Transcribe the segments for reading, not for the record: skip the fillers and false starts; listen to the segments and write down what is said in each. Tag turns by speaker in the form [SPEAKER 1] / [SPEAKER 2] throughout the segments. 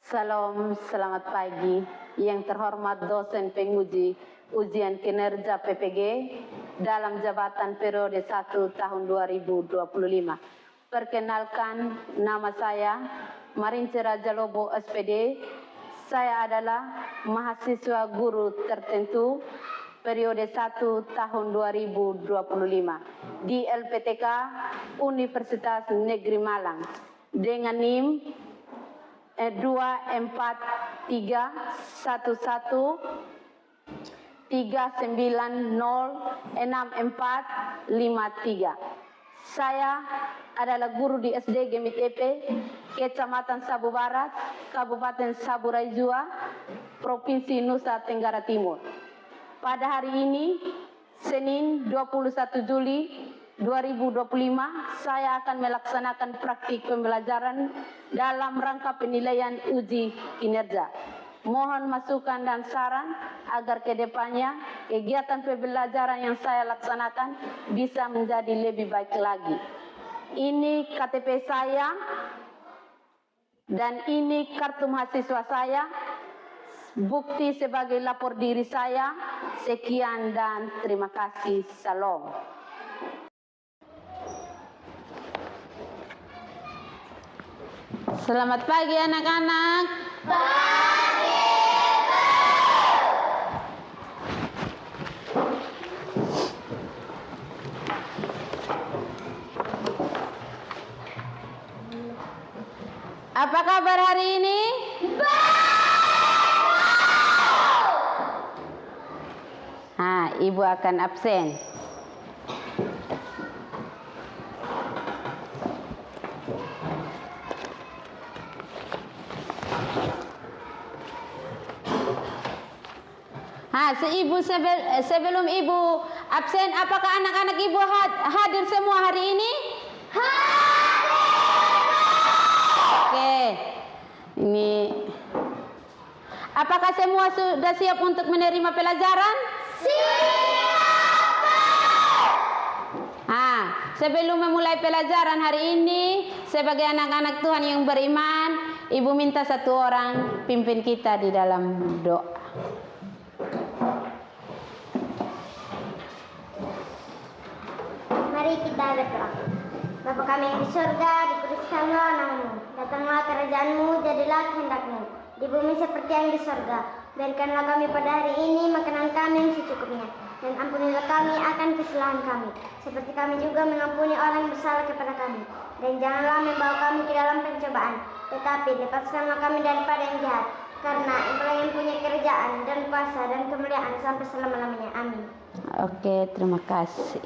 [SPEAKER 1] Salam, selamat pagi. Yang terhormat dosen penguji ujian kinerja PPG dalam jabatan periode 1 tahun 2025. Perkenalkan, nama saya Marinci Raja Lobo SPD. Saya adalah mahasiswa guru tertentu periode 1 tahun 2025 di LPTK Universitas Negeri Malang dengan NIM 24311906453. Saya adalah guru di SD Gemit EP, Kecamatan Sabu Barat, Kabupaten Saburai Jua, Provinsi Nusa Tenggara Timur. Pada hari ini, Senin 21 Juli 2025, saya akan melaksanakan praktik pembelajaran dalam rangka penilaian uji kinerja. Mohon masukan dan saran agar kedepannya kegiatan pembelajaran yang saya laksanakan bisa menjadi lebih baik lagi. Ini KTP saya dan ini kartu mahasiswa saya, bukti sebagai lapor diri saya. Sekian dan terima kasih. Salam. Selamat pagi anak-anak. Pagi. Apa kabar hari ini? Ibu akan absen. Sebelum ibu absen, apakah anak-anak ibu hadir semua hari ini? Oke. Ini. Apakah semua sudah siap untuk menerima pelajaran? Sebelum memulai pelajaran hari ini, sebagai anak-anak Tuhan yang beriman, ibu minta satu orang pimpin kita di dalam doa.
[SPEAKER 2] Mari kita berdoa. Bapa kami yang di surga, dikuduskanlah namamu. Datanglah kerajaanmu, jadilah kehendakmu di bumi seperti yang di surga. Berikanlah kami pada hari ini makanan kami yang secukupnya, dan ampunilah kami akan kesalahan kami, seperti kami juga mengampuni orang yang bersalah kepada kami. Dan janganlah membawa kami ke dalam pencobaan, tetapi lepaskanlah kami daripada yang jahat, karena Engkau yang punya kerajaan dan kuasa dan kemuliaan sampai selama-lamanya. Amin.
[SPEAKER 1] Oke, terima kasih.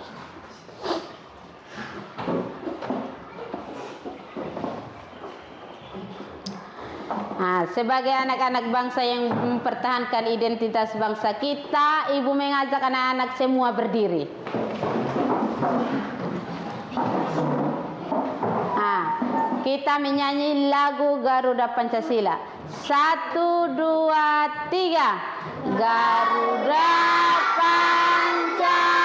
[SPEAKER 1] Sebagai anak-anak bangsa yang mempertahankan identitas bangsa kita, ibu mengajak anak-anak semua berdiri. Kita menyanyi lagu Garuda Pancasila. 1, 2, 3. Garuda Pancasila.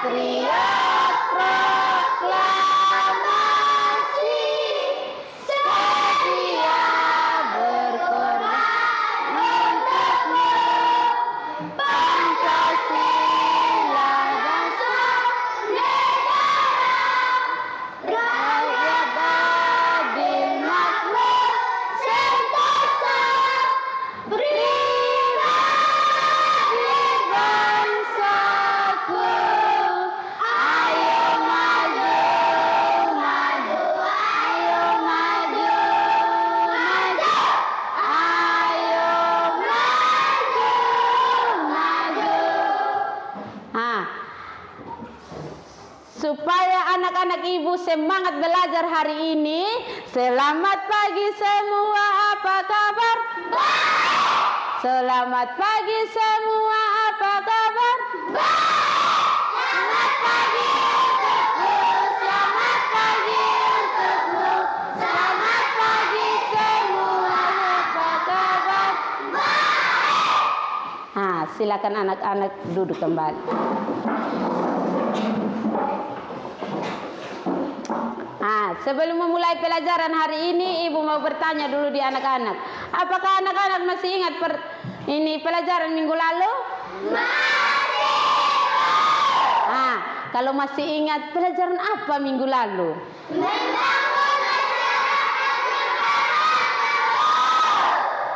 [SPEAKER 1] Patriot proklamasi, setia berkorban untukmu. Pancasila bangsa negara, rakyat adil makmur sentosa, pribadi bangsaku. Supaya anak-anak ibu semangat belajar hari ini. Selamat pagi semua, apa kabar? Baik. Selamat pagi semua, apa kabar? Baik. Selamat pagi untukmu, selamat pagi untukmu, selamat pagi semua, apa kabar? Baik. silakan anak-anak duduk kembali. Sebelum memulai pelajaran hari ini, Ibu mau bertanya dulu di anak-anak. Apakah anak-anak masih ingat ini pelajaran minggu lalu? Masih. Kalau masih ingat, pelajaran apa minggu lalu?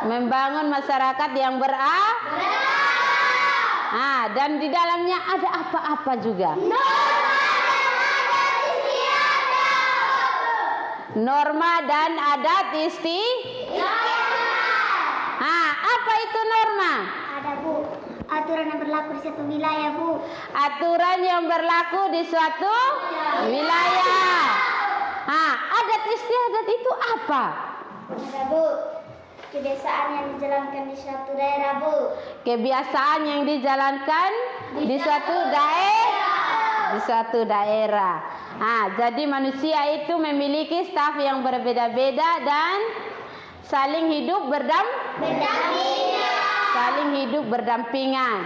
[SPEAKER 1] Membangun masyarakat yang beradab. Dan di dalamnya ada apa-apa juga? Norma dan adat istiadat. Apa itu norma?
[SPEAKER 2] Ada, Bu. Aturan yang berlaku di suatu wilayah, Bu.
[SPEAKER 1] Aturan yang berlaku di suatu wilayah. Adat istiadat itu apa?
[SPEAKER 2] Ada, Bu. Kebiasaan yang dijalankan di suatu daerah, Bu.
[SPEAKER 1] Kebiasaan yang dijalankan di suatu daerah. Jadi manusia itu memiliki staf yang berbeda-beda dan saling hidup berdampingan.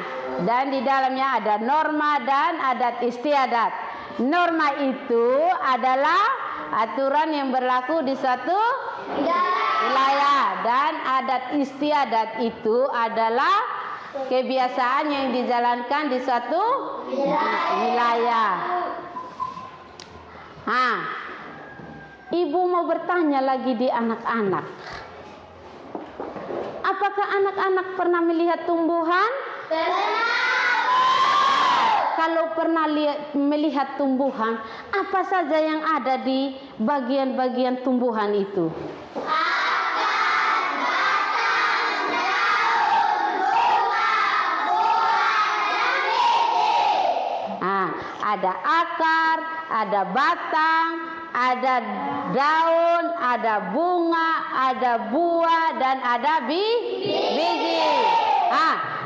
[SPEAKER 1] Dan di dalamnya ada norma dan adat istiadat. Norma itu adalah aturan yang berlaku di suatu wilayah, dan adat istiadat itu adalah kebiasaan yang dijalankan di suatu wilayah. Ibu mau bertanya lagi di anak-anak. Apakah anak-anak pernah melihat tumbuhan? Kalau pernah melihat tumbuhan, apa saja yang ada di bagian-bagian tumbuhan itu? Ada akar, ada batang, ada daun, ada bunga, ada buah, dan ada biji.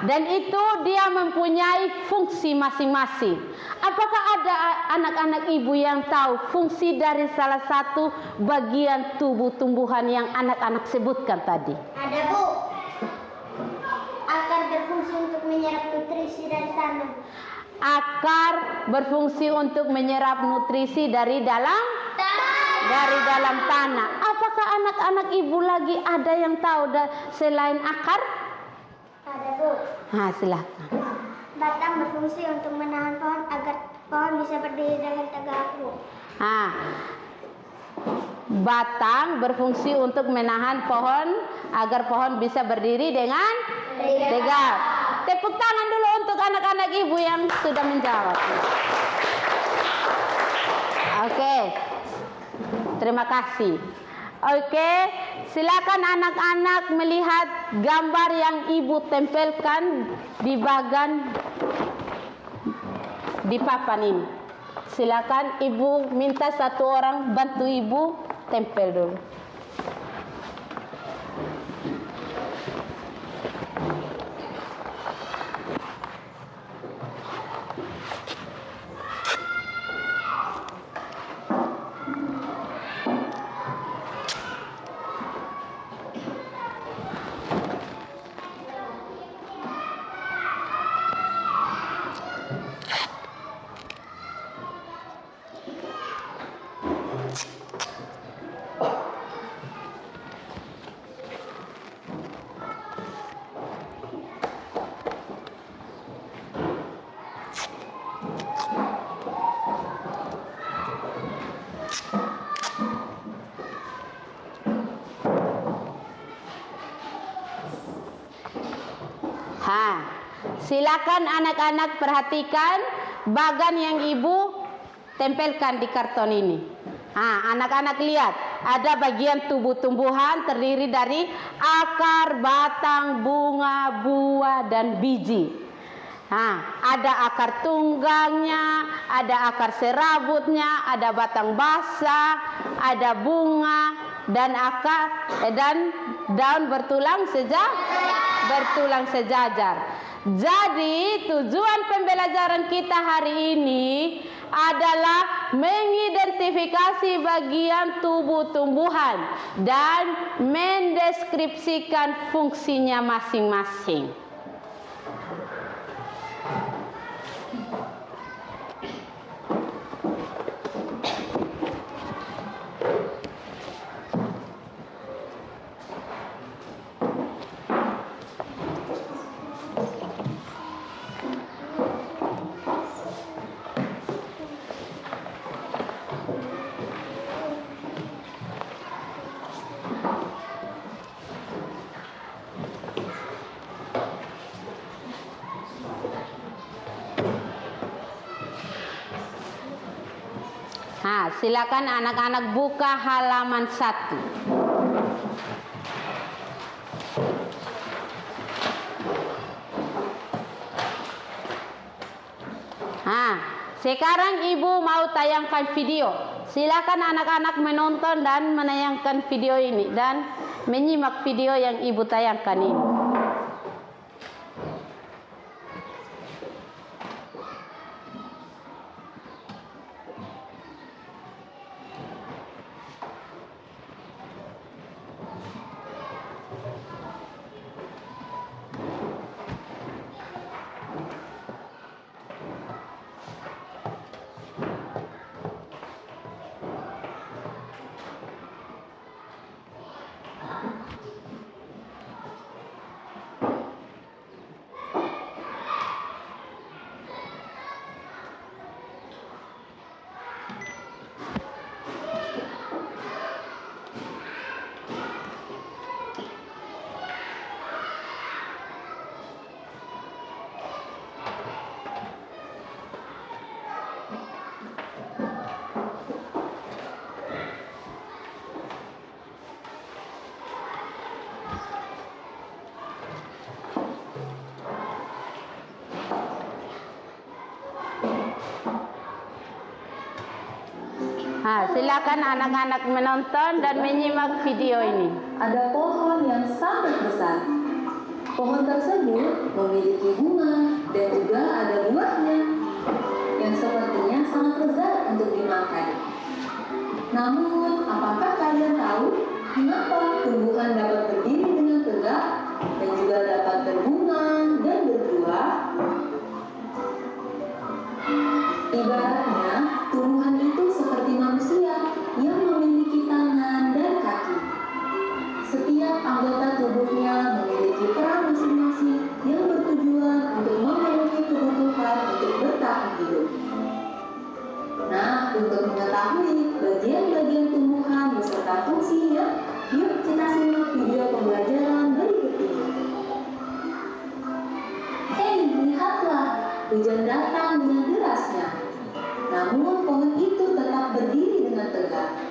[SPEAKER 1] Dan itu dia mempunyai fungsi masing-masing. Apakah ada anak-anak ibu yang tahu fungsi dari salah satu bagian tubuh tumbuhan yang anak-anak sebutkan tadi?
[SPEAKER 2] Ada, Bu. Akar berfungsi untuk menyerap nutrisi dari tanah.
[SPEAKER 1] Akar berfungsi untuk menyerap nutrisi dari dalam tanah. Apakah anak-anak ibu lagi ada yang tahu selain akar?
[SPEAKER 2] Ada, Bu.
[SPEAKER 1] Silakan.
[SPEAKER 2] Batang berfungsi untuk menahan pohon agar pohon bisa berdiri dengan tegak, Bu.
[SPEAKER 1] Batang berfungsi untuk menahan pohon agar pohon bisa berdiri dengan tegak. Tepuk tangan dulu untuk anak-anak ibu yang sudah menjawab. Oke. Terima kasih. Oke, silakan anak-anak melihat gambar yang ibu tempelkan di bagian di papan ini. Silakan ibu minta satu orang bantu ibu tempel dulu. Silakan anak-anak perhatikan bagan yang ibu tempelkan di karton ini. Anak-anak lihat, ada bagian tubuh tumbuhan terdiri dari akar, batang, bunga, buah, dan biji. Ada akar tunggangnya, ada akar serabutnya, ada batang basah, ada bunga, dan daun bertulang sejajar. Jadi tujuan pembelajaran kita hari ini adalah mengidentifikasi bagian tubuh tumbuhan dan mendeskripsikan fungsinya masing-masing. Nah, silakan anak-anak buka halaman 1. Nah, sekarang Ibu mau tayangkan video. Silakan anak-anak menonton dan menayangkan video ini dan menyimak video yang Ibu tayangkan ini. Nah, silakan anak-anak menonton dan menyimak video ini.
[SPEAKER 3] Ada pohon yang sangat besar. Pohon tersebut memiliki bunga dan juga ada buahnya yang sepertinya sangat lezat untuk dimakan. Namun, apakah kalian tahu mengapa tumbuhan dapat berdiri dengan tegak dan juga dapat berbunga dan berbuah? Ibaratnya, tumbuhan itu seperti manusia yang memiliki tangan dan kaki. Setiap anggota tubuhnya memiliki peran masing-masing yang bertujuan untuk memenuhi kebutuhan untuk bertahan hidup. Nah, untuk mengetahui bagian-bagian tumbuhan beserta fungsinya, yuk kita simak video pembelajaran berikut ini. Hei, lihatlah, hujan datang dengan derasnya. Namun pohon itu tetap berdiri dengan tegak.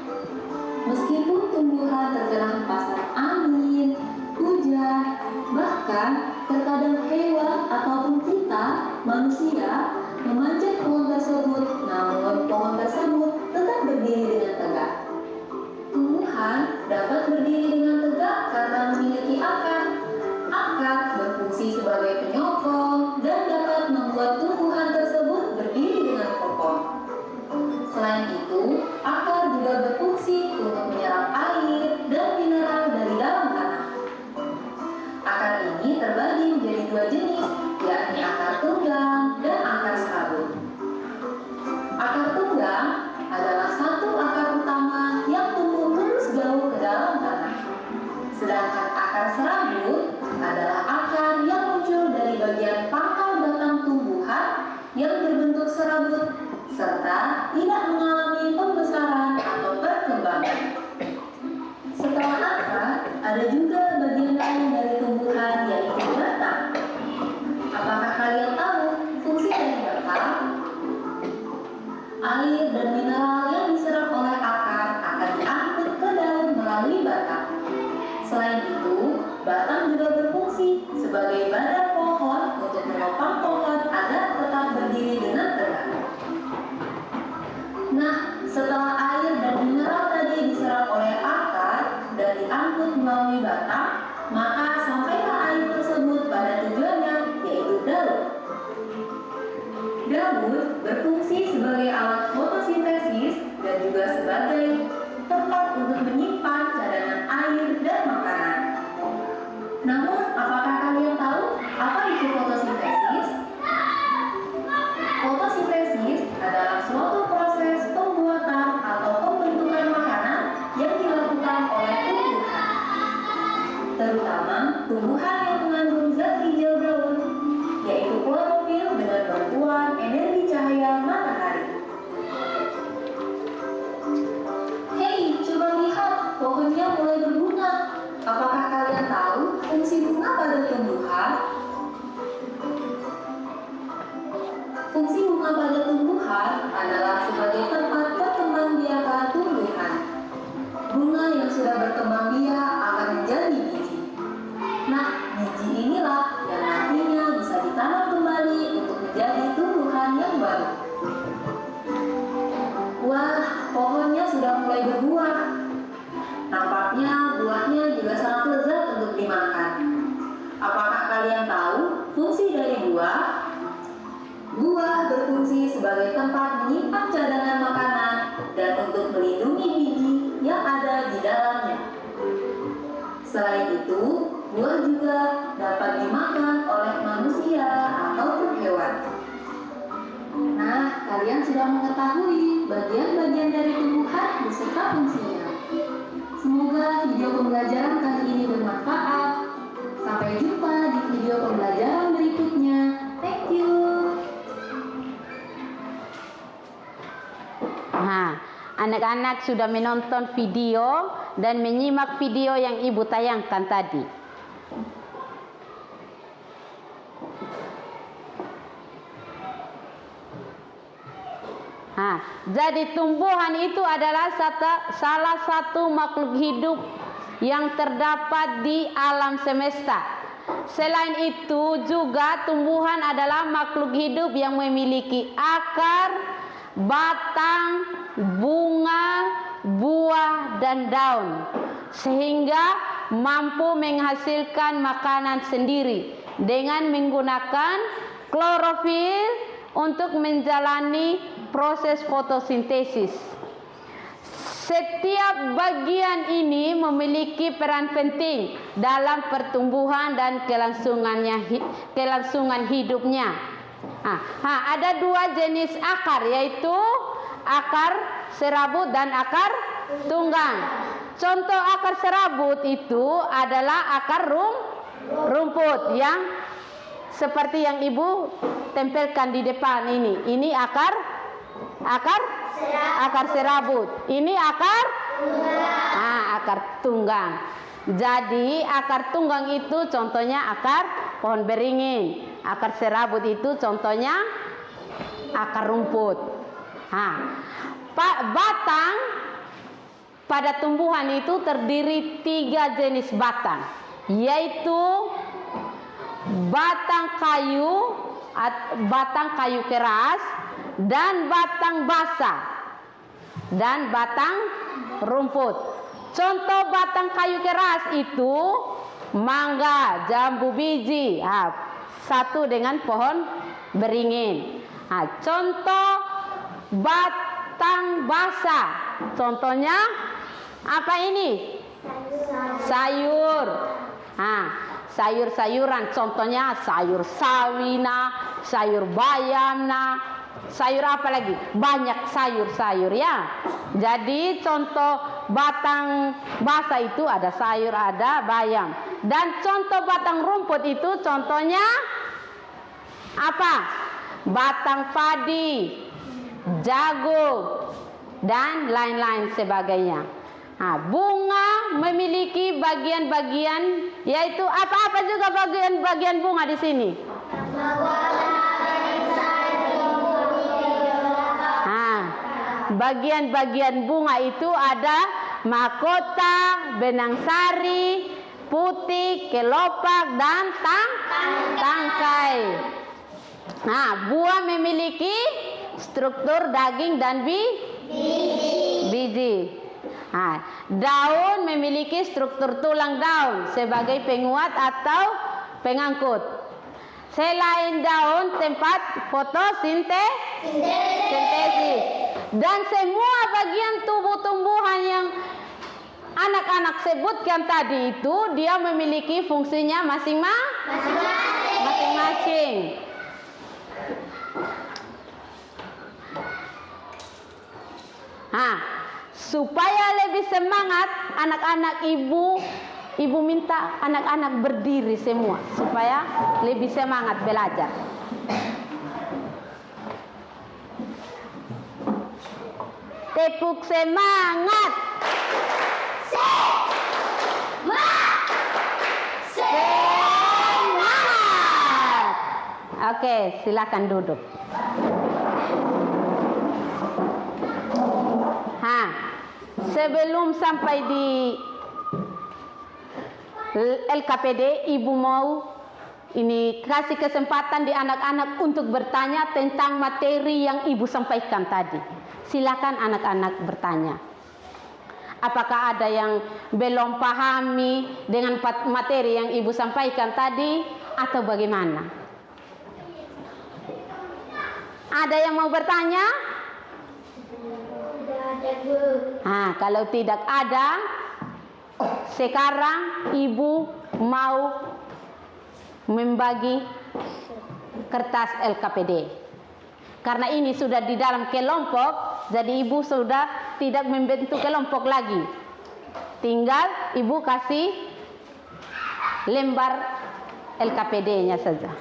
[SPEAKER 3] Meskipun tumbuhan terkena hempasan angin, hujan, bahkan terkadang hewan ataupun kita, manusia, memanjat pohon tersebut, namun pohon tersebut tetap berdiri dengan tegak. Tumbuhan dapat berdiri dengan tegak karena memiliki akar. Akar berfungsi sebagai penyokong dan dapat membuat tumbuhan tersebut berdiri dengan kokoh. Selain itu, akar juga berfungsi untuk menyerap air dan mineral dari dalam tanah. Akar ini terbagi menjadi 2 jenis, yakni akar tunggang dan akar serabut. Akar tunggang adalah satu akar utama yang tumbuh terus jauh ke dalam tanah. Sedangkan akar serabut adalah akar yang muncul dari bagian pangkal batang tumbuhan yang berbentuk serabut serta tidak mengalami pembesaran atau perkembangan. Setelah akar, ada juga bagian lain dari tumbuhan yaitu batang. Apakah kalian tahu fungsi dari batang? Air dan mineral yang diserap oleh akar akan diangkut ke daun melalui batang. Selain itu, batang juga berfungsi sebagai badan pohon untuk menopang pohon agar tetap berdiri dengan tegak. Nah, setelah air dan mineral tadi diserap oleh akar dan diangkut melalui batang, maka sampailah air tersebut pada tujuannya, yaitu daun. Daun berfungsi sebagai alat fotosintesis dan juga sebagai tempat untuk menyimpan cadangan air dan makanan. Namun, apakah kalian tahu apa itu fotosintesis? Fungsi bunga pada tumbuhan adalah sebagai tempat perkembang biakan tumbuhan. Bunga yang sudah berkembang biak akan menjadi biji. Nah, biji inilah yang nantinya bisa ditanam kembali untuk menjadi tumbuhan yang baru. Wah, pohonnya sudah mulai berbuah. Nampaknya buahnya juga sangat lezat untuk dimakan. Apakah kalian tahu fungsi dari buah? Buah berfungsi sebagai tempat menyimpan cadangan makanan dan untuk melindungi biji yang ada di dalamnya. Selain itu, buah juga dapat dimakan oleh manusia ataupun hewan. Nah, kalian sudah mengetahui bagian-bagian dari tumbuhan beserta fungsinya. Semoga video pembelajaran kali ini bermanfaat. Sampai jumpa di video pembelajaran berikutnya. Thank you.
[SPEAKER 1] Anak-anak sudah menonton video dan menyimak video yang Ibu tayangkan tadi. Jadi tumbuhan itu adalah salah satu makhluk hidup yang terdapat di alam semesta. Selain itu juga tumbuhan adalah makhluk hidup yang memiliki akar, batang, bunga, buah, dan daun, sehingga mampu menghasilkan makanan sendiri dengan menggunakan klorofil untuk menjalani proses fotosintesis. Setiap bagian ini memiliki peran penting dalam pertumbuhan dan kelangsungan hidupnya. Ada dua jenis akar, yaitu akar serabut dan akar tunggang. Contoh akar serabut itu adalah akar rumput yang seperti yang Ibu tempelkan di depan ini. Ini akar serabut. Ini akar tunggang. Jadi akar tunggang itu contohnya akar pohon beringin. Akar serabut itu contohnya akar rumput. Batang pada tumbuhan itu terdiri 3 jenis batang, yaitu batang kayu keras, dan batang basah, dan batang rumput. Contoh batang kayu keras itu mangga, jambu biji, satu dengan pohon beringin. Contoh batang basah, contohnya apa ini? Sayur. Sayur-sayuran, contohnya sayur sawina, sayur bayamna, sayur apa lagi? Banyak sayur-sayur ya. Jadi contoh batang basah itu ada sayur, ada bayam. Dan contoh batang rumput itu contohnya apa? Batang padi, jagung, dan lain-lain sebagainya. Bunga memiliki bagian-bagian, yaitu apa-apa juga bagian-bagian bunga di sini. Bagian-bagian bunga itu ada mahkota, benang sari, putih, kelopak, dan tangkai. Buah memiliki struktur daging dan biji. Daun memiliki struktur tulang daun sebagai penguat atau pengangkut. Selain daun, tempat fotosintesis. Dan semua bagian tubuh tumbuhan yang anak-anak sebutkan tadi itu dia memiliki fungsinya masing-masing. Supaya lebih semangat anak-anak ibu minta anak-anak berdiri semua supaya lebih semangat belajar. Tepuk semangat. Semangat. Oke, silakan duduk. Sebelum sampai di LKPD, Ibu mau ini kasih kesempatan di anak-anak untuk bertanya tentang materi yang Ibu sampaikan tadi. Silakan anak-anak bertanya. Apakah ada yang belum pahami dengan materi yang Ibu sampaikan tadi atau bagaimana? Ada yang mau bertanya? Kalau tidak ada, sekarang Ibu mau membagi kertas LKPD. Karena ini sudah di dalam kelompok, jadi Ibu sudah tidak membentuk kelompok lagi. Tinggal Ibu kasih lembar LKPD-nya saja.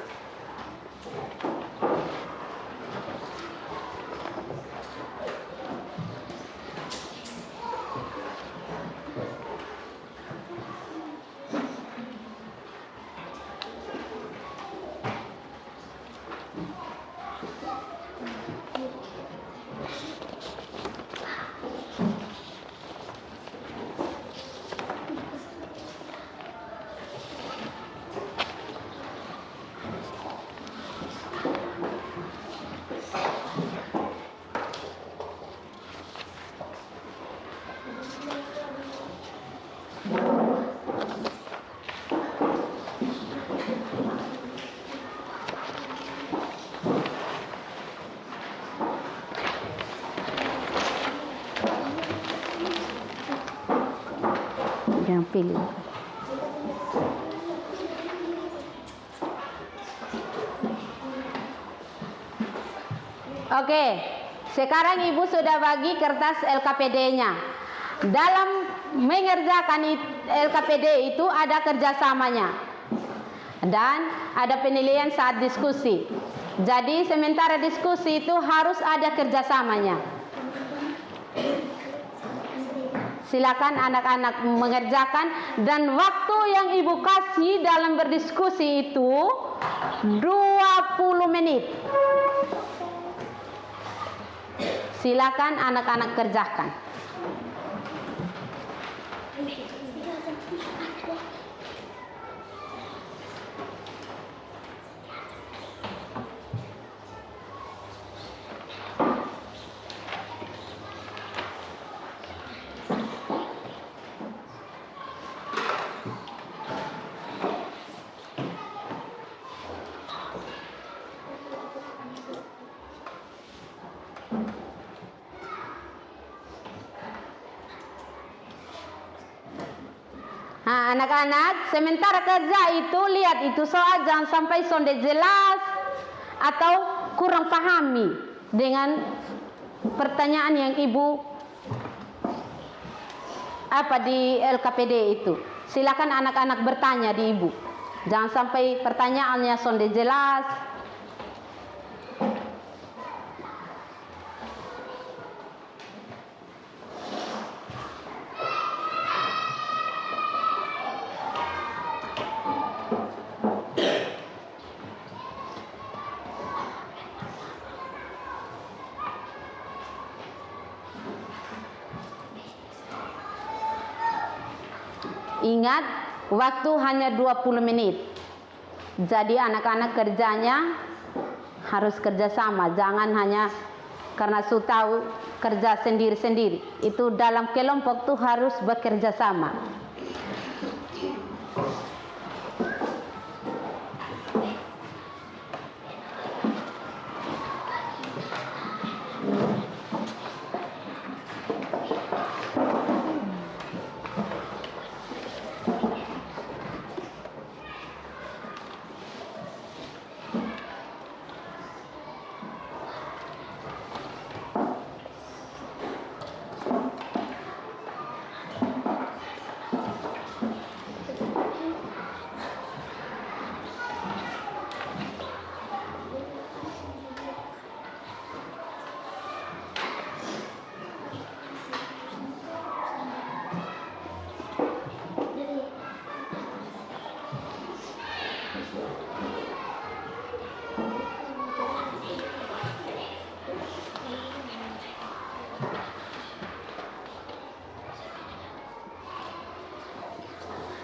[SPEAKER 1] Yang pilih. Oke, sekarang Ibu sudah bagi kertas LKPD-nya. Dalam mengerjakan LKPD itu ada kerjasamanya dan ada penilaian saat diskusi. Jadi sementara diskusi itu harus ada kerjasamanya. Silakan anak-anak mengerjakan, dan waktu yang Ibu kasih dalam berdiskusi itu 20 menit. Silakan anak-anak kerjakan. Anak-anak, sementara kerja itu lihat itu soal, jangan sampai sonde jelas atau kurang pahami dengan pertanyaan yang Ibu di LKPD itu. Silakan anak-anak bertanya di Ibu. Jangan sampai pertanyaannya sonde jelas. Ingat, waktu hanya 20 menit. Jadi anak-anak kerjanya harus kerjasama. Jangan hanya karena su tahu kerja sendiri-sendiri. Itu dalam kelompok tuh harus bekerja sama.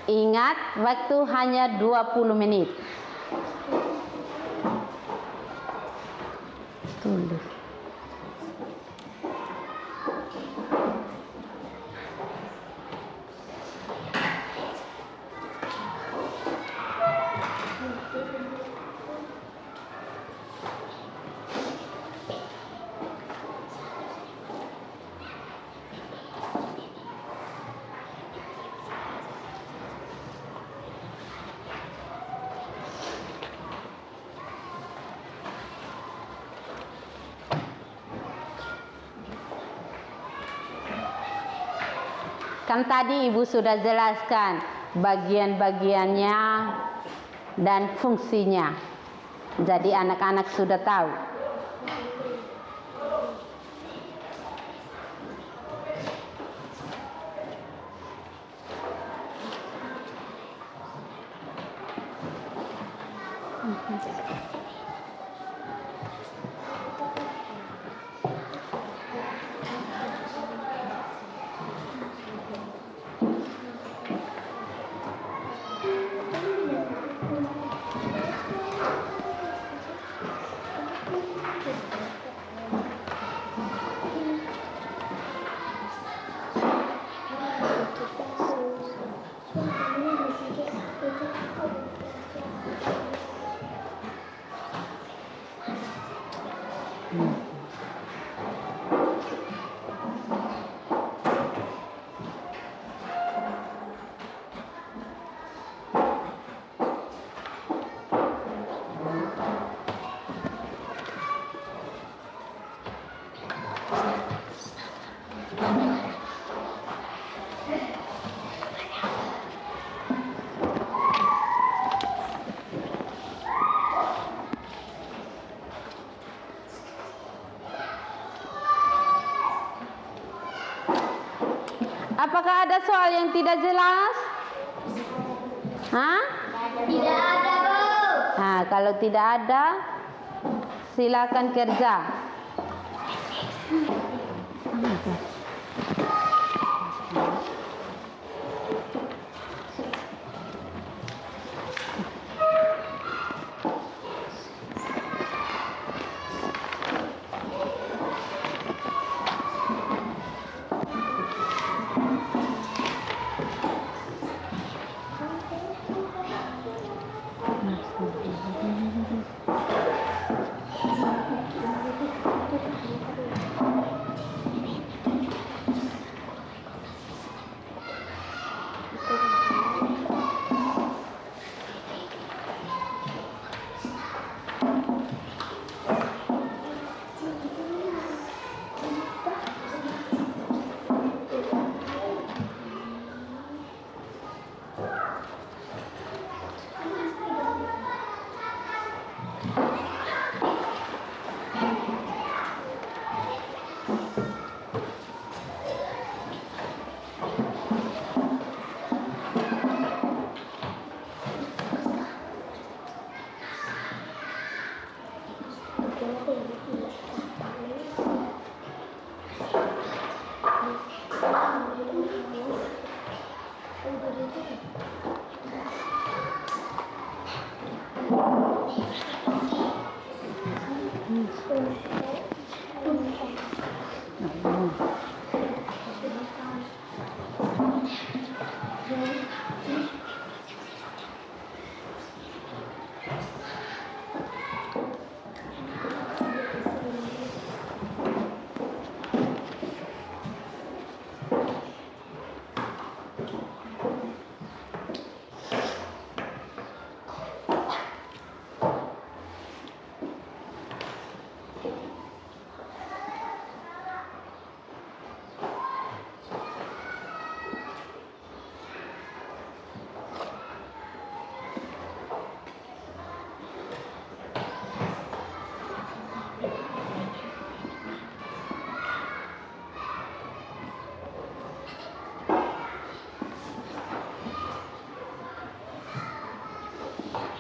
[SPEAKER 1] Ingat, waktu hanya 20 menit. Tulis. Kan tadi Ibu sudah jelaskan bagian-bagiannya dan fungsinya. Jadi anak-anak sudah tahu. Apakah ada soal yang tidak jelas? Hah?
[SPEAKER 2] Tidak ada, Bu.
[SPEAKER 1] Nah, kalau tidak ada, silakan kerja.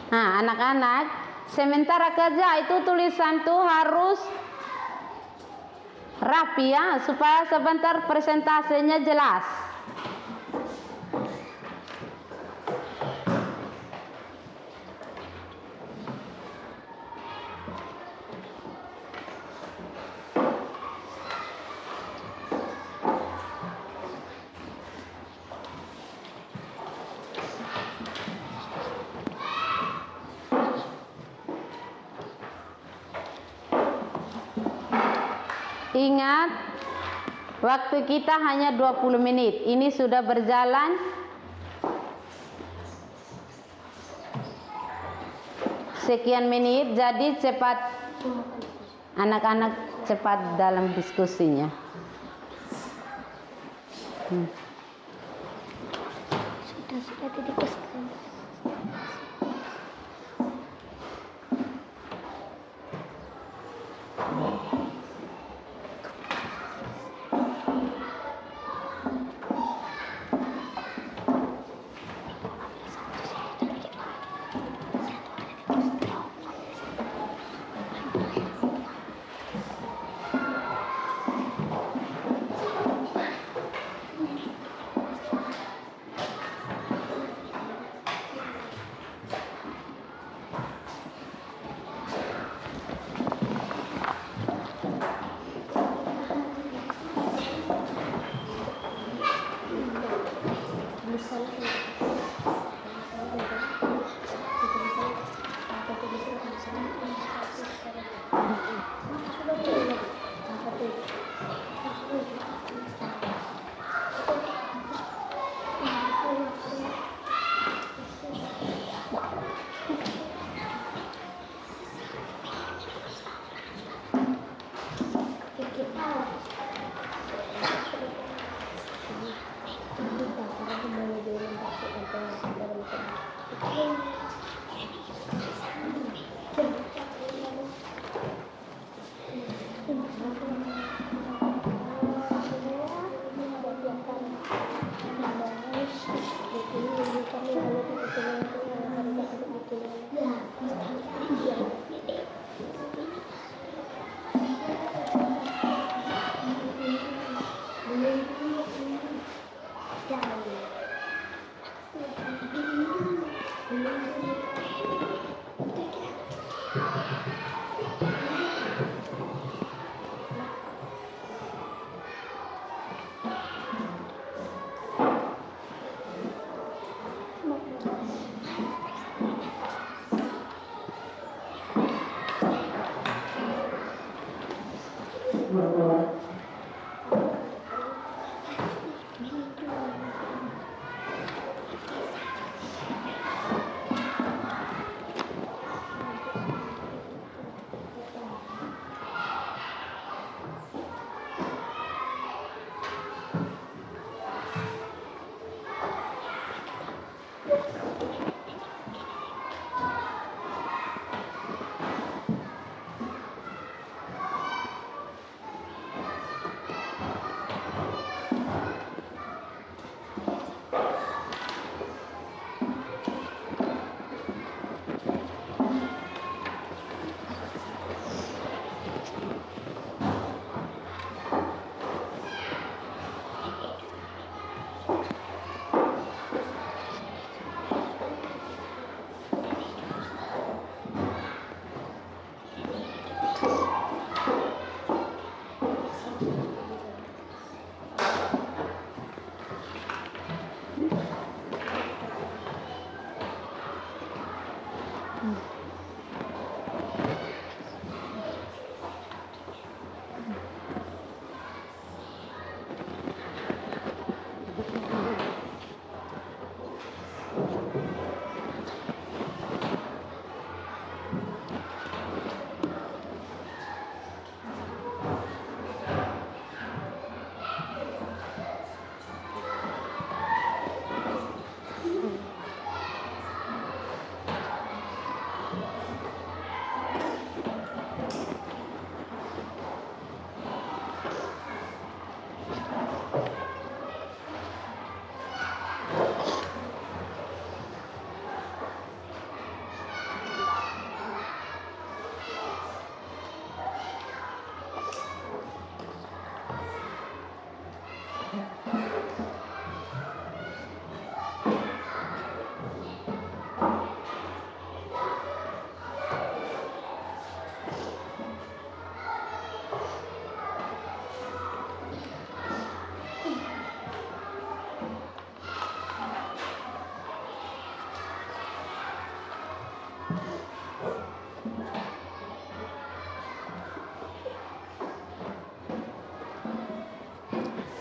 [SPEAKER 1] Nah, anak-anak, sementara kerja itu tulisan tuh harus rapi ya, supaya sebentar presentasenya jelas. Ingat, waktu kita hanya 20 menit. Ini sudah berjalan sekian menit, jadi cepat anak-anak cepat dalam diskusinya.
[SPEAKER 2] Sudah didiskusikan.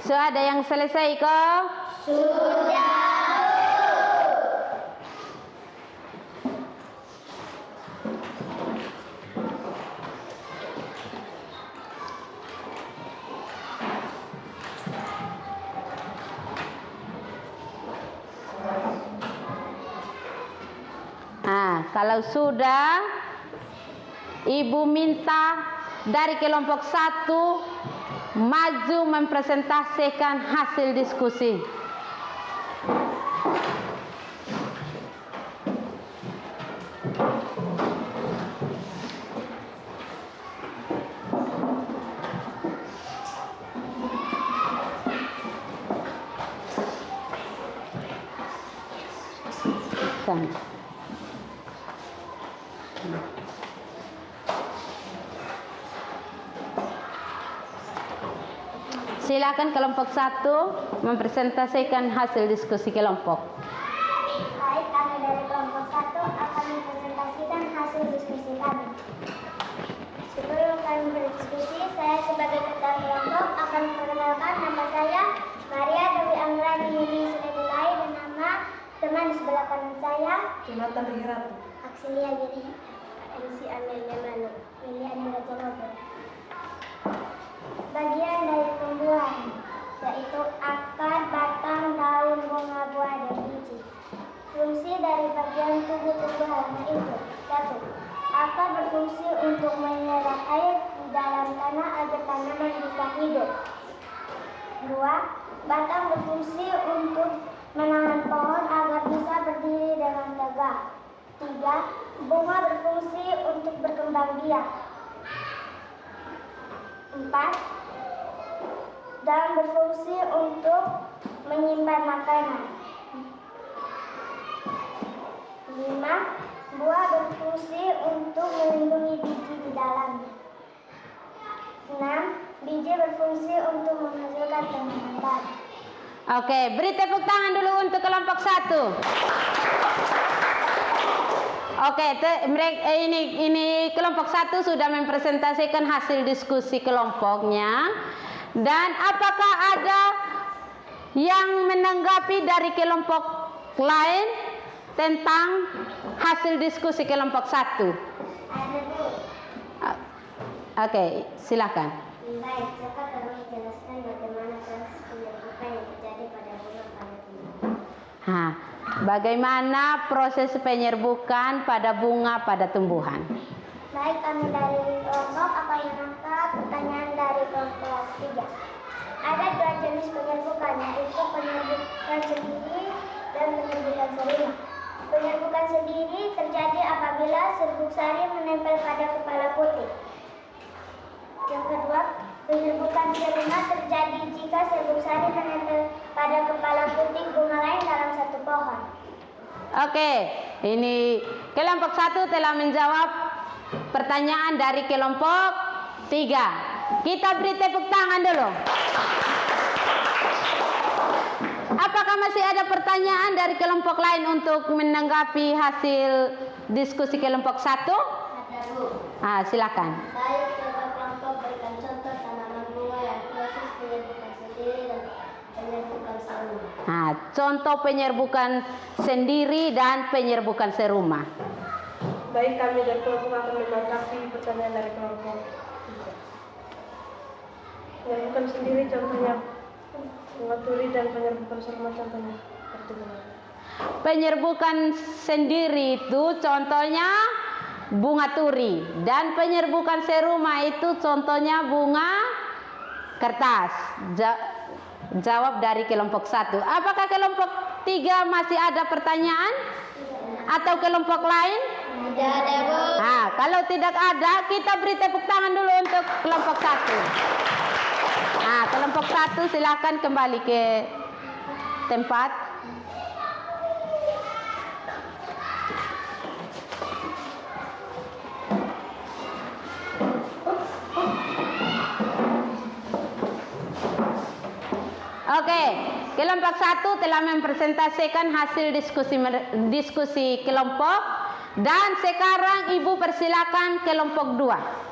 [SPEAKER 1] So, ada yang selesai kok? Nah, kalau sudah, Ibu minta dari kelompok 1 maju mempresentasikan hasil diskusi. Silakan kelompok 1 mempresentasikan hasil diskusi kelompok.
[SPEAKER 2] Baik, kami dari kelompok 1 akan mempresentasikan hasil diskusi kami. Sebelum kami berdiskusi, saya sebagai ketua kelompok akan memperkenalkan nama saya Maria Dewi Anggrani Yuli Suledilai dan nama teman di sebelah kanan saya
[SPEAKER 4] Jonathan Riherat,
[SPEAKER 2] Aksilia Giri, MC Amelia Manu, Willy Anira Janober. Bagian dari tumbuhan, yaitu akar, batang, daun, bunga, buah, dan biji. Fungsi dari bagian tubuh tumbuhan yaitu: 1. Akar berfungsi untuk menyerap air di dalam tanah agar tanaman bisa hidup. 2. Batang berfungsi untuk menahan pohon agar bisa berdiri dengan tegak. 3. Bunga berfungsi untuk berkembang biak. 4. Daun berfungsi untuk menyimpan makanan. 5. Buah berfungsi untuk melindungi biji di dalamnya. 6. Biji berfungsi untuk menghasilkan tanaman baru.
[SPEAKER 1] Oke, beri tepuk tangan dulu untuk kelompok 1. Oke, ini kelompok 1 sudah mempresentasikan hasil diskusi kelompoknya. Dan apakah ada yang menanggapi dari kelompok lain tentang hasil diskusi kelompok 1?
[SPEAKER 2] Ada, Bu.
[SPEAKER 1] Oke, silakan.
[SPEAKER 2] Baik, dapat tolong menjelaskan bagaimana proses penyerbukan yang terjadi pada bunga pada tumbuhan.
[SPEAKER 1] Bagaimana proses penyerbukan pada bunga pada tumbuhan?
[SPEAKER 2] Baik, kami dari kelompok akan menangkap pertanyaan dari kelompok 3. Ada 2 jenis penyerbukan, yaitu penyerbukan sendiri dan penyerbukan serumah. Penyerbukan sendiri terjadi apabila serbuk sari menempel pada kepala putih. Yang kedua, penyerbukan serumah terjadi jika serbuk sari menempel pada kepala putih bunga lain dalam satu pohon.
[SPEAKER 1] Oke, ini kelompok 1 telah menjawab pertanyaan dari kelompok 3. Kita beri tepuk tangan dulu. Apakah masih ada pertanyaan dari kelompok lain untuk menanggapi hasil diskusi kelompok 1?
[SPEAKER 2] Ada, Bu.
[SPEAKER 1] Silakan.
[SPEAKER 2] Baik, coba kelompok berikan contoh tanaman bunga yang proses penyerbukan sendiri dan penyerbukan serumah.
[SPEAKER 1] Contoh penyerbukan sendiri dan penyerbukan serumah.
[SPEAKER 4] baik kami dari kelompok akan menanggapi pertanyaan dari kelompok. Penyerbukan sendiri contohnya bunga turi dan penyerbukan serumah contohnya seperti bunga.
[SPEAKER 1] Penyerbukan sendiri itu contohnya bunga turi dan penyerbukan serumah itu contohnya bunga kertas. Jawab dari kelompok 1. Apakah kelompok 3 masih ada pertanyaan? Atau kelompok lain?
[SPEAKER 2] Tidak ada, Bu.
[SPEAKER 1] Kalau tidak ada, kita beri tepuk tangan dulu untuk kelompok 1. Kelompok 1 silakan kembali ke tempat. Oke, kelompok 1 telah mempresentasikan hasil diskusi kelompok dan sekarang Ibu persilakan kelompok 2.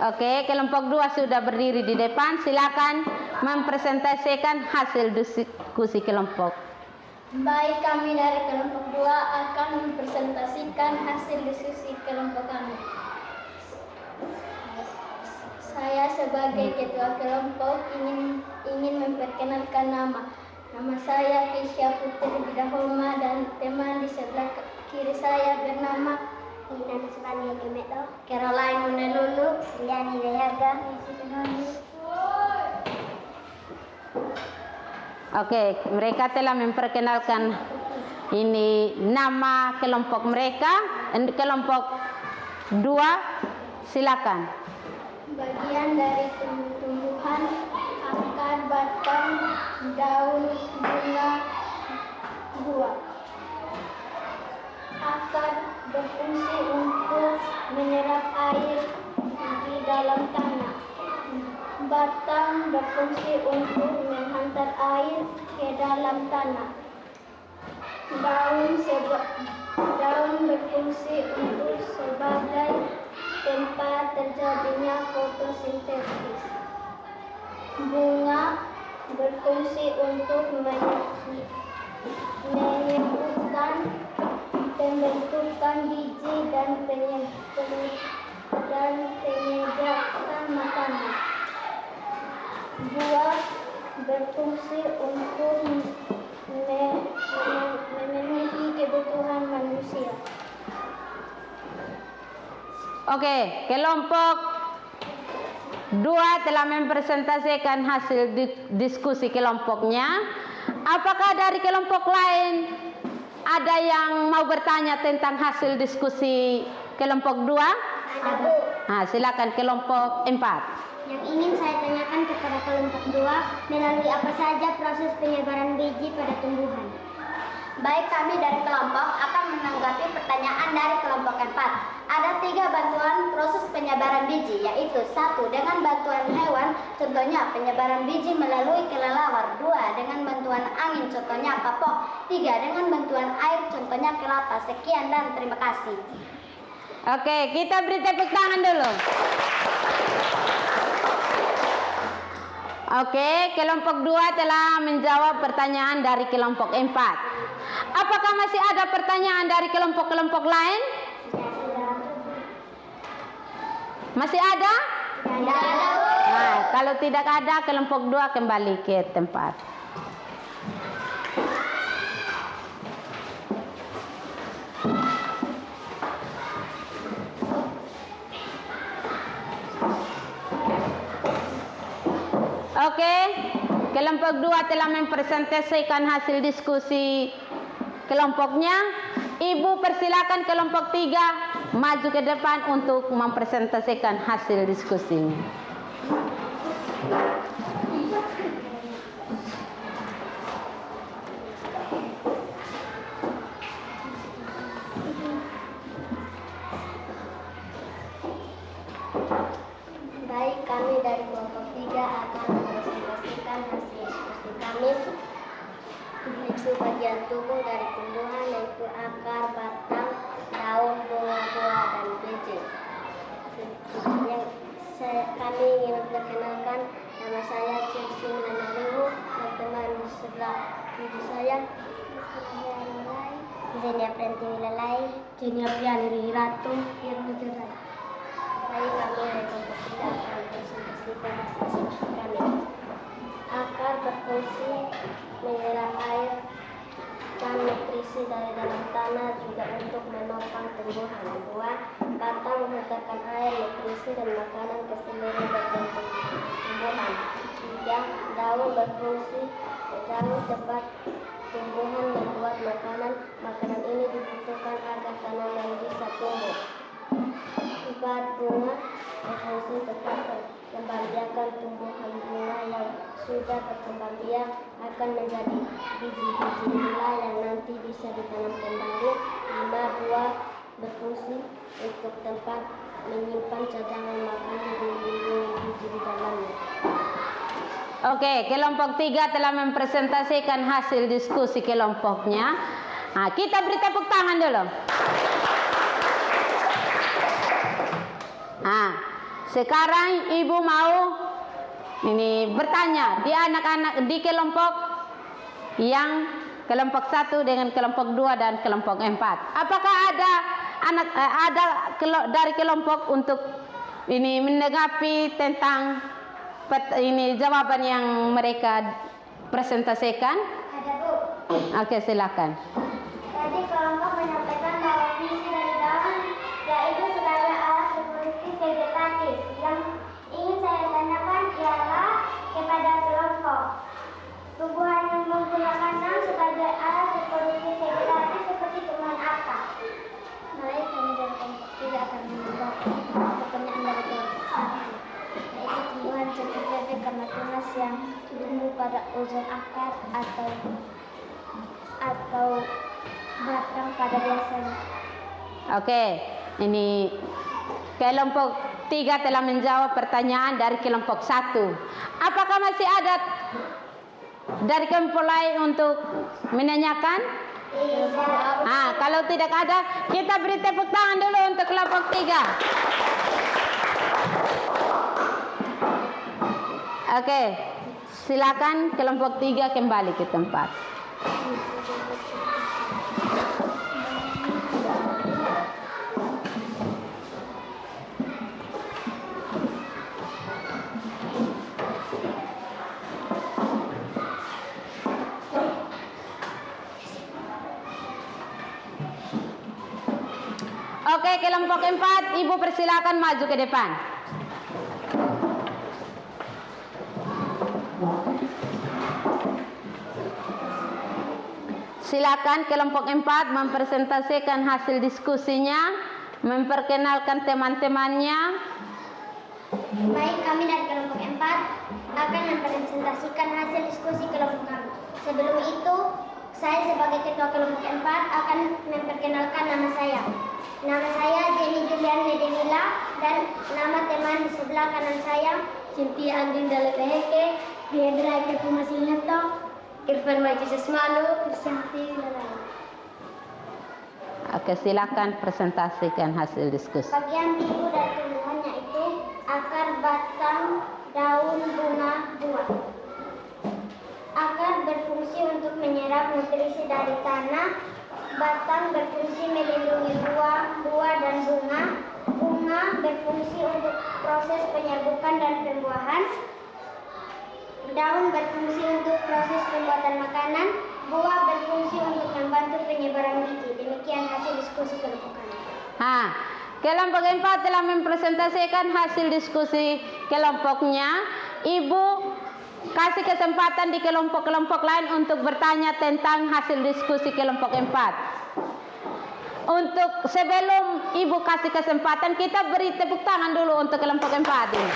[SPEAKER 1] Oke, kelompok 2 sudah berdiri di depan. Silakan mempresentasikan hasil diskusi kelompok.
[SPEAKER 2] Baik, kami dari kelompok 2 akan mempresentasikan hasil diskusi kelompok kami. Saya sebagai ketua kelompok ingin memperkenalkan nama. Nama saya Keisha Putri Bidahoma dan teman di sebelah kiri saya bernama Nina Nusrani Gemeto, Caroline Munelulu, Siliani Dayaga,
[SPEAKER 1] Oke, mereka telah memperkenalkan ini nama kelompok mereka. Kelompok 2, silakan.
[SPEAKER 2] bagian dari tumbuhan, akar, batang, daun, bunga, buah. Akar berfungsi untuk menyerap air di dalam tanah. Batang berfungsi untuk menghantar air ke dalam tanah. Daun berfungsi untuk sebagai tempat terjadinya fotosintesis. Bunga berfungsi untuk menyebutkan pembentukan biji dan penyediakan makanan. Buah berfungsi untuk memenuhi kebutuhan manusia.
[SPEAKER 1] Oke, kelompok 2 telah mempresentasikan hasil diskusi kelompoknya. Apakah dari kelompok lain ada yang mau bertanya tentang hasil diskusi kelompok 2?
[SPEAKER 2] Ada, Bu.
[SPEAKER 1] Nah, silakan kelompok 4.
[SPEAKER 2] Yang ingin saya tanyakan kepada kelompok 2, melalui apa saja proses penyebaran biji pada tumbuhan? Baik, kami dari kelompok akan menanggapi pertanyaan dari kelompok 4. Ada 3 bantuan proses penyebaran biji, yaitu 1. Dengan bantuan hewan, contohnya penyebaran biji melalui kelelawar. 2. Dengan bantuan angin, contohnya kapok. 3. Dengan bantuan air, contohnya kelapa. Sekian dan terima kasih.
[SPEAKER 1] Oke, kita beri tepuk tangan dulu. Oke, kelompok 2 telah menjawab pertanyaan dari kelompok 4. Apakah masih ada pertanyaan dari kelompok-kelompok lain? Masih ada?
[SPEAKER 2] Tidak ada, Bu.
[SPEAKER 1] Nah, kalau tidak ada, kelompok 2 kembali ke tempat. Oke, kelompok 2 telah mempresentasikan hasil diskusi kelompoknya. Ibu persilakan kelompok 3 maju ke depan untuk mempresentasikan hasil diskusinya.
[SPEAKER 2] Baik, kami dari kelompok 3 akan mempresentasikan hasil diskusi kami. Yaitu bagian tubuh dari tumbuhan, yaitu akar, batang, daun, bunga, buah, dan biji. Kami ingin memperkenalkan nama saya Chelsea Manalimu dan teman di sebelah kiri saya Zenia Prenti Wilalai, Jenia Priani Ratu, Irma Jerai. Baik, kami dari kelompok 3 akan mempresentasikan hasil diskusi kami. Akar berfungsi menyerap air dan nutrisi dari dalam tanah, juga untuk menopang tumbuhan. Buah, batang menghantarkan air, nutrisi, dan makanan ke seluruh bagian tumbuhan. 3. Daun berfungsi daun tempat tumbuhan membuat makanan. Makanan ini dibutuhkan agar tanaman bisa tumbuh. 4. Bunga berfungsi tempat membiarkan tumbuhan. Bunga yang sudah berkembang biak akan menjadi biji-biji nila yang nanti bisa ditanam kembali. 5. Buah berfungsi untuk tempat menyimpan cadangan makanan dan melindungi biji di dalamnya.
[SPEAKER 1] Oke, kelompok 3 telah mempresentasikan hasil diskusi kelompoknya. Nah, kita beri tepuk tangan dulu. Nah, Sekarang ibu mau ini bertanya di anak-anak di kelompok yang kelompok 1 dengan kelompok 2 dan kelompok 4. Apakah ada dari kelompok untuk ini menanggapi tentang ini jawaban yang mereka presentasikan?
[SPEAKER 2] Ada, Bu.
[SPEAKER 1] Oke, silakan.
[SPEAKER 2] Tadi kelompok menyampaikan bahwa fungsi dari daun yaitu sebagai alat reproduksi vegetatif. Yang ingin saya tanyakan ialah kepada kelompok. Tumbuhan yang menggunakan daun sebagai alat reproduksi vegetatif seperti tumbuhan apa? Baik, kami dari kelompok tidak akan menjawab pertanyaan dari kelompok 1. Yaitu tumbuhan seperti bebek karena tunas yang tumbuh pada ujung akar atau batang pada biasanya.
[SPEAKER 1] Oke, ini kelompok 3 telah menjawab pertanyaan dari kelompok 1. Apakah masih ada dari kelompok lain untuk menanyakan?
[SPEAKER 2] Tidak.
[SPEAKER 1] Kalau tidak ada, kita beri tepuk tangan dulu untuk kelompok 3. Oke, silakan kelompok 3 kembali ke tempat. Oke, kelompok 4, Ibu persilakan maju ke depan. Silakan kelompok 4 mempresentasikan hasil diskusinya, memperkenalkan teman-temannya.
[SPEAKER 2] Baik, kami dari kelompok 4 akan mempresentasikan hasil diskusi kelompok kami. Sebelum itu, saya sebagai ketua kelompok 4 akan memperkenalkan nama saya. Nama saya Jenny Julian Nedemila dan nama teman di sebelah kanan saya Cynthia Andin Dalepeheke, Biedra Ike Pumasilneto, Irfan Maji Sesmalu, Krisyanti Lalai.
[SPEAKER 1] Oke, silakan presentasikan hasil diskusi.
[SPEAKER 2] Bagian tubuh dan tumbuhannya itu akar, batang, daun, bunga, buah. Akar berfungsi untuk menyerap nutrisi dari tanah. Batang berfungsi melindungi buah dan bunga. Bunga berfungsi untuk proses penyerbukan dan pembuahan. Daun berfungsi untuk proses pembuatan makanan. Buah berfungsi untuk membantu penyebaran biji. Demikian hasil diskusi kelompok kami.
[SPEAKER 1] Kelompok 4 telah mempresentasikan hasil diskusi kelompoknya. Ibu kasih kesempatan di kelompok-kelompok lain untuk bertanya tentang hasil diskusi kelompok 4. Untuk sebelum Ibu kasih kesempatan, kita beri tepuk tangan dulu untuk kelompok 4 ini.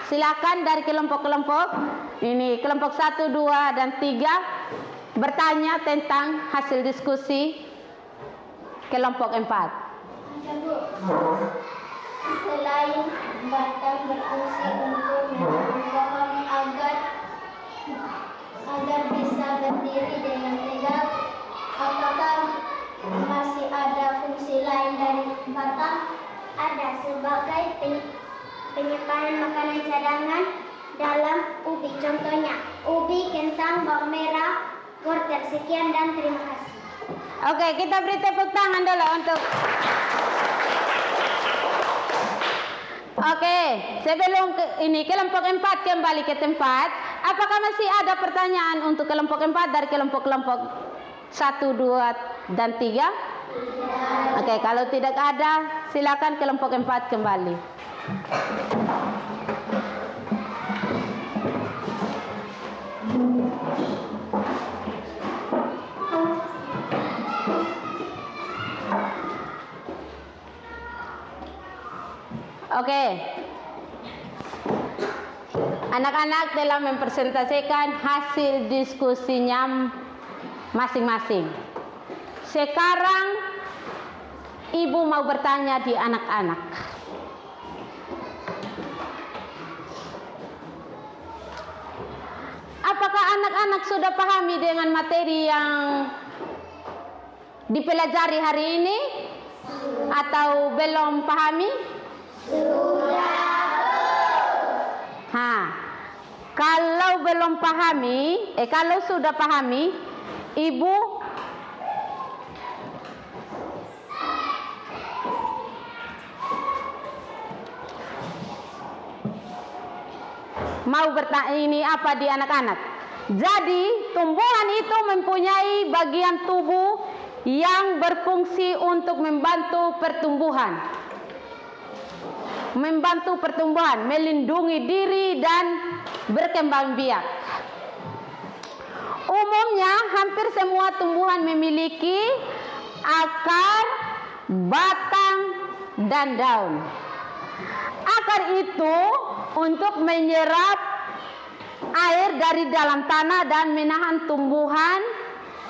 [SPEAKER 1] Silakan dari kelompok-kelompok ini, kelompok 1, 2, dan 3 bertanya tentang hasil diskusi kelompok 4.
[SPEAKER 2] Selain batang berfungsi untuk menanam pohon agar bisa berdiri dengan tegak, apakah masih ada fungsi lain dari batang? Ada, sebagai penyimpanan makanan cadangan dalam ubi. Contohnya ubi, kentang, bawang merah, wortel. Sekian dan terima kasih.
[SPEAKER 1] Oke, kita beri tepuk tangan dulu untuk. Oke, sebelum kelompok 4 kembali ke tempat, apakah masih ada pertanyaan untuk kelompok 4 dari kelompok-kelompok 1, 2, dan 3? Oke, kalau tidak ada, silakan kelompok 4 kembali. Oke, anak-anak telah mempresentasikan hasil diskusinya masing-masing. Sekarang Ibu mau bertanya di anak-anak. Apakah anak-anak sudah pahami dengan materi yang dipelajari hari ini? Atau belum pahami? Kalau belum pahami, kalau sudah pahami, Ibu mau bertanya ini apa di anak-anak. Jadi tumbuhan itu mempunyai bagian tubuh yang berfungsi untuk membantu pertumbuhan. Membantu pertumbuhan, melindungi diri dan berkembang biak. Umumnya hampir semua tumbuhan memiliki akar, batang, dan daun. Akar itu untuk menyerap air dari dalam tanah dan menahan tumbuhan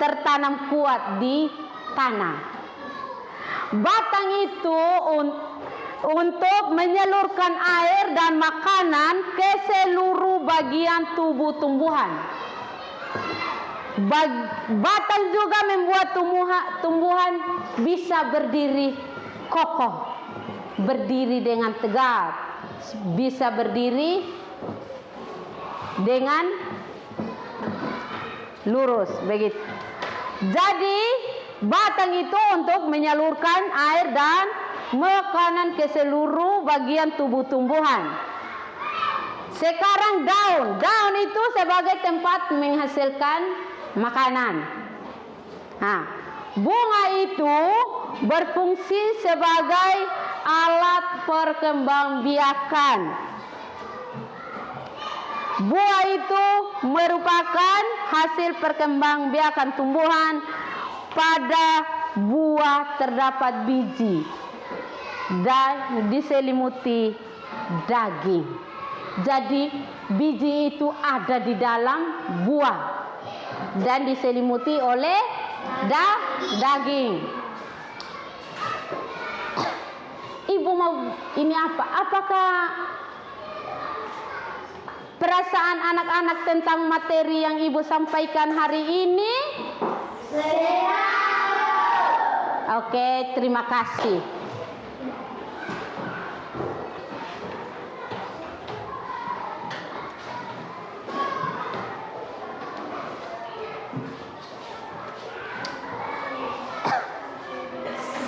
[SPEAKER 1] tertanam kuat di tanah. Batang itu untuk menyalurkan air dan makanan ke seluruh bagian tubuh tumbuhan. Batang juga membuat tumbuhan bisa berdiri kokoh, berdiri dengan tegak, bisa berdiri dengan lurus begitu. Jadi batang itu untuk menyalurkan air dan makanan ke seluruh bagian tubuh tumbuhan. Sekarang daun itu sebagai tempat menghasilkan makanan. Bunga itu berfungsi sebagai alat perkembangbiakan. Buah itu merupakan hasil perkembangbiakan tumbuhan. Pada buah terdapat biji dan diselimuti daging. Jadi biji itu ada di dalam buah dan diselimuti oleh daging. Ibu mau ini apa? Apakah perasaan anak-anak tentang materi yang Ibu sampaikan hari ini? Oke, terima kasih.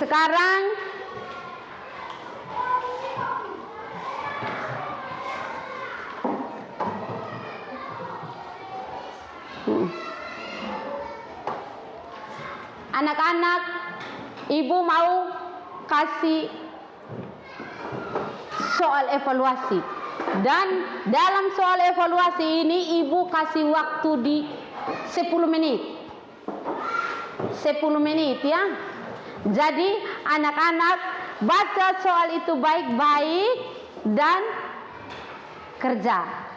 [SPEAKER 1] Sekarang anak-anak, Ibu mau kasih soal evaluasi. Dan dalam soal evaluasi ini Ibu kasih waktu di 10 menit. 10 menit ya. Jadi anak-anak baca soal itu baik-baik dan kerja.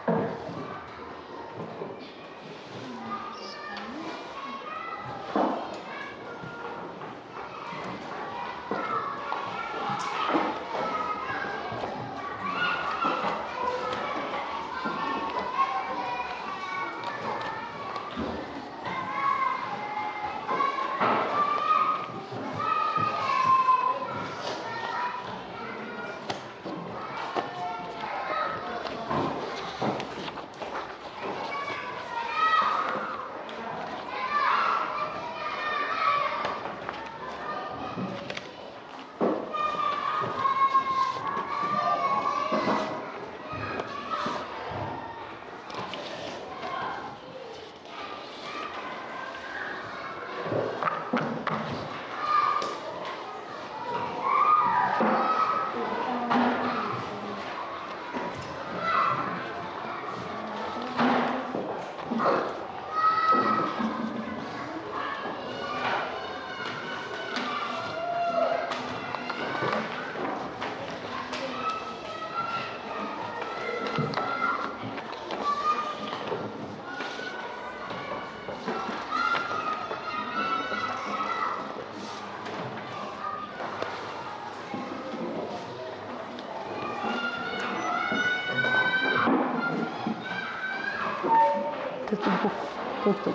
[SPEAKER 1] Tutup.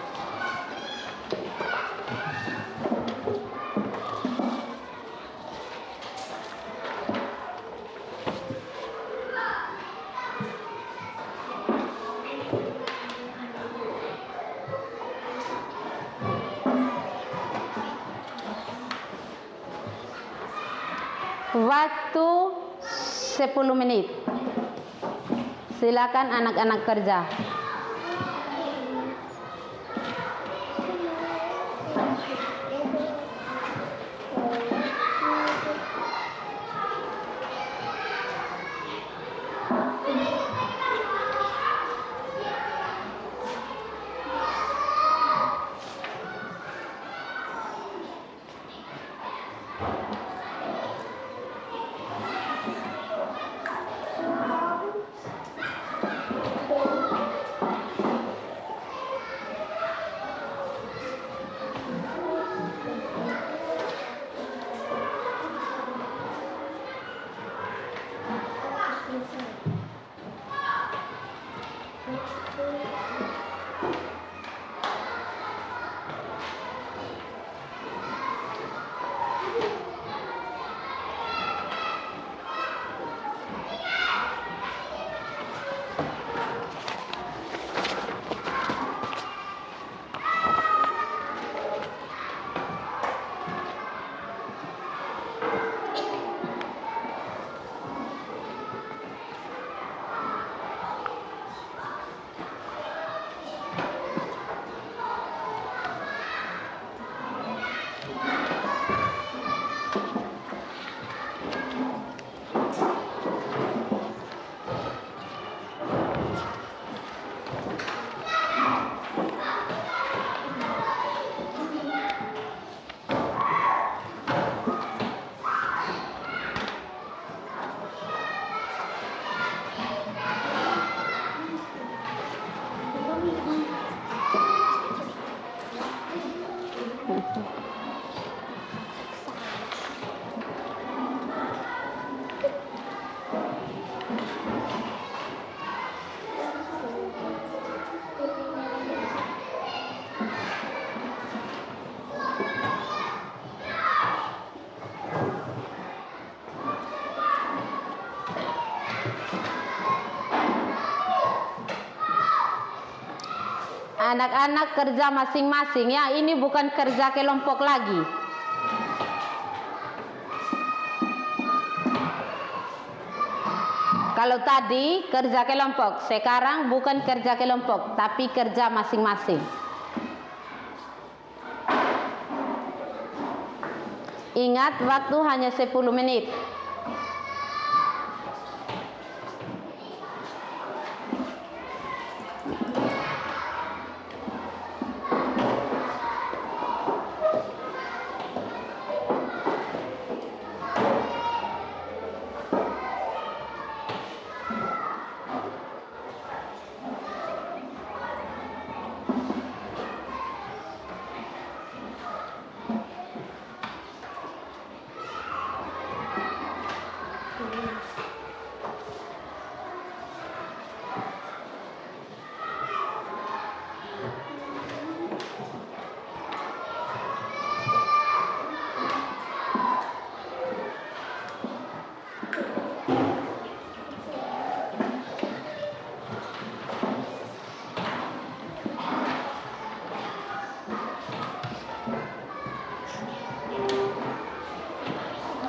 [SPEAKER 1] Waktu 10 menit. Silakan anak-anak kerja. Anak-anak kerja masing-masing ya, ini bukan kerja kelompok lagi. Kalau tadi kerja kelompok, sekarang bukan kerja kelompok, tapi kerja masing-masing. Ingat, waktu hanya 10 menit.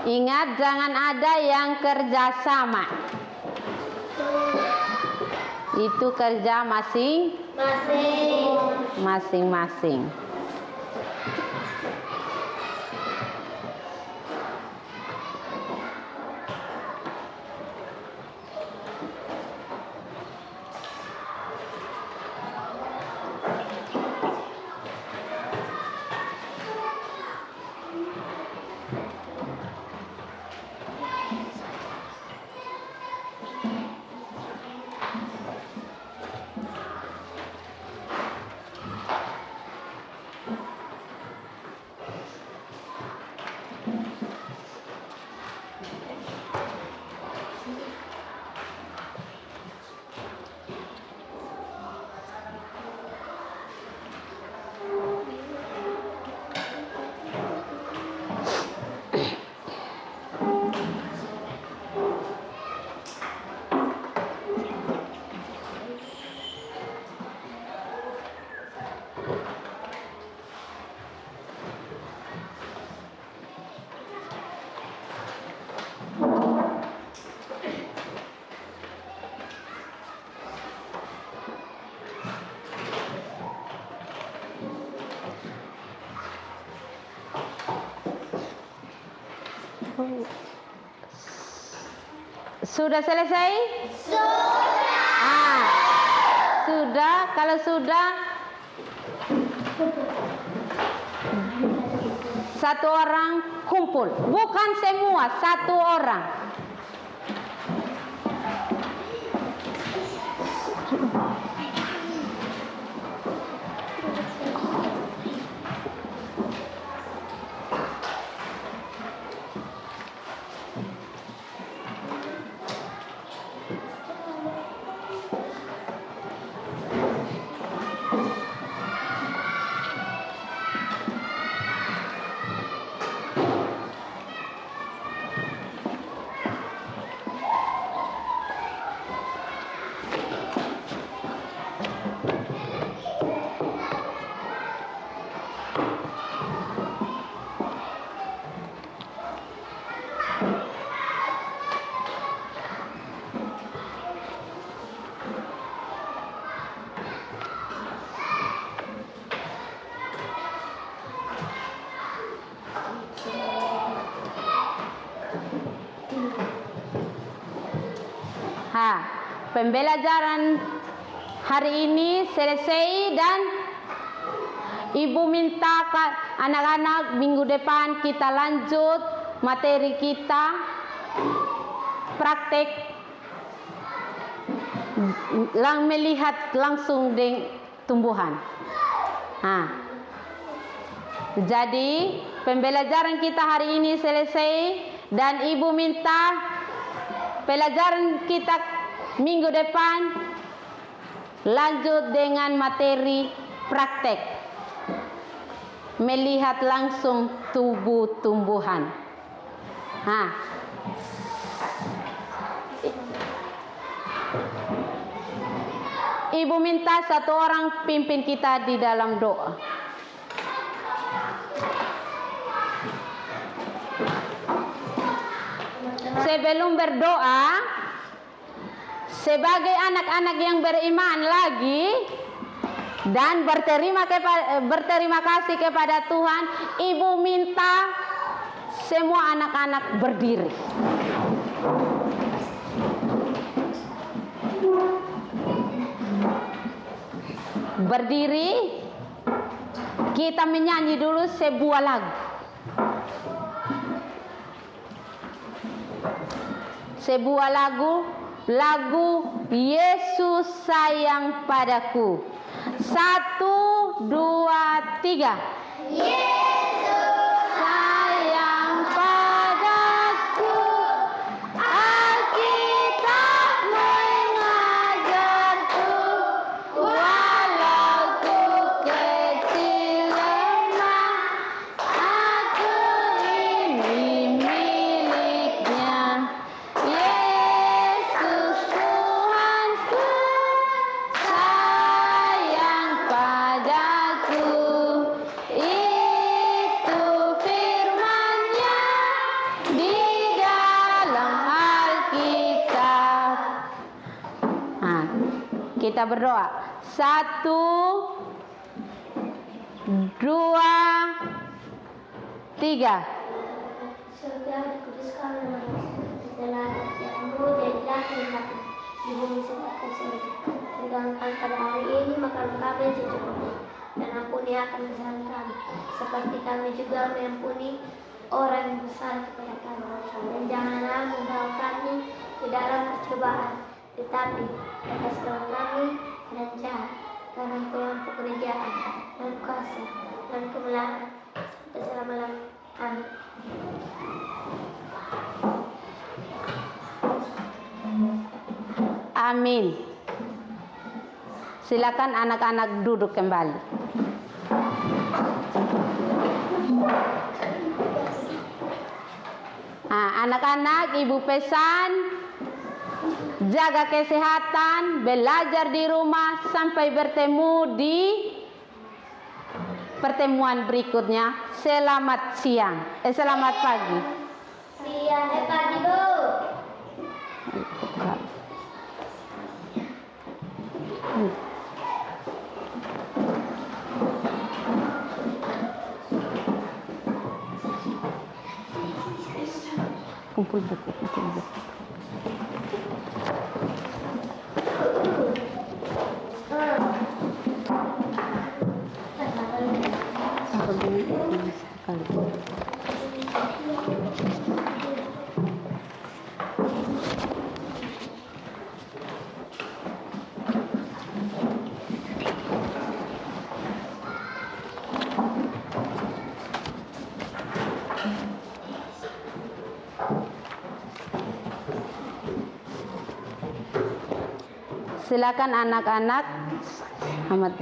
[SPEAKER 1] Ingat, jangan ada yang kerja sama. Itu kerja masing-masing. Sudah selesai? Sudah. Sudah. Kalau sudah, satu orang kumpul. Bukan semua, satu orang. Pembelajaran hari ini selesai dan Ibu minta anak-anak minggu depan kita lanjut materi kita praktek melihat langsung dengan tumbuhan. Jadi pembelajaran kita hari ini selesai dan Ibu minta pelajaran kita minggu depan lanjut dengan materi praktek melihat langsung tumbuhan. Ibu minta satu orang pimpin kita di dalam doa. Sebelum berdoa, sebagai anak-anak yang beriman lagi dan berterima kasih kepada Tuhan, Ibu minta semua anak-anak berdiri. Berdiri, kita menyanyi dulu sebuah lagu. Sebuah lagu Yesus sayang padaku. 1, 2, 3. Yesus sayang padaku. Alkitab mengajarku, walau ku kecil lemah, aku ini miliknya. Yesus Tuhanku sayang padaku. Itu firman-Nya di dalam Alkitab. Kita berdoa. 1, 2, 3.
[SPEAKER 2] Surga dikuduskan namamu, segala kerjaanmu jadilah kehendakmu di bumi seperti di surga. Berikanlah pada hari ini makanan kami yang secukupnya, dan ampuni akan kesalahan kami, seperti kami juga mengampuni orang yang bersalah kepada kami. Dan janganlah membawa kami ke dalam percobaan, tetapi bebaskanlah kami dari jahat, karena Engkau yang pekerjaan dan kuasa dan kemuliaan sampai selama-lamanya. Amin.
[SPEAKER 1] Amin. Silakan anak-anak duduk kembali. Anak-anak, Ibu pesan jaga kesehatan, belajar di rumah sampai bertemu di pertemuan berikutnya. Selamat siang. Selamat pagi.
[SPEAKER 2] Siang pagi, Bu.
[SPEAKER 1] kumpul buku. Silakan anak-anak. Ahmad.